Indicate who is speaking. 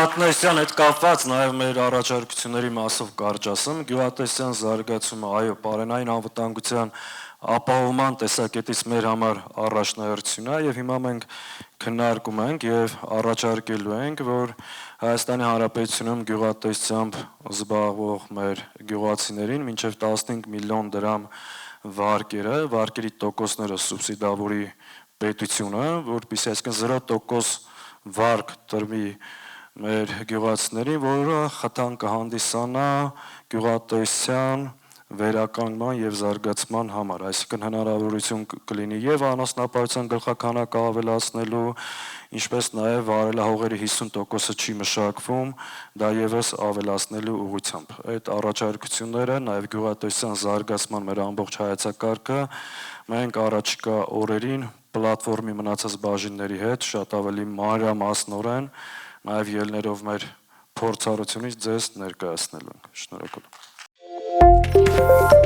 Speaker 1: գյուղատնտեսության հետ կապված նաև մեր առաջարկությունների մասով կարճ ասեմ, գյուղատնտեսության զարգացումը, այո, պարենային անվտանգության ապահովման տեսակետից մեր համար առաջնահերթություն է եւ հիմա մենք քննարկում ենք եւ առաջարկելու ենք, որ Հայաստանի Հանրապետությունում գյուղատնտեսությամբ զբաղվող մեր գյուղացիներին մինչեւ 15 միլիոն դրամ վարկերի տոկոսները սուբսիդավորի պետությունը, որպեսզի այսինքն 0% վարկ տրվի մեր գյուղացիներին, որը խթան կհանդիսանա գյուղատնտեսության վերականգնման եւ զարգացման համար, այսինքն հնարավորություն կլինի եւ անասնապահության գլխաքանակը ավելացնելու, ինչպես նաեւ վարելահողերի 50%-ը չի մշակվում, դա եւս ավելացնելու ուղղությամբ։ Այդ առաջարկությունները նաեւ գյուղատնտեսության զարգացման մեր ամբողջ հայեցակարգը մենք առաջիկա օրերին պլատֆորմի մնացած բաժինների հետ շատ ավելի մանրամասնորեն նաեւ ելներով մեր փորձառությունից ձեզ ներկայացնելու ենք։ Շնորհակալ եմ։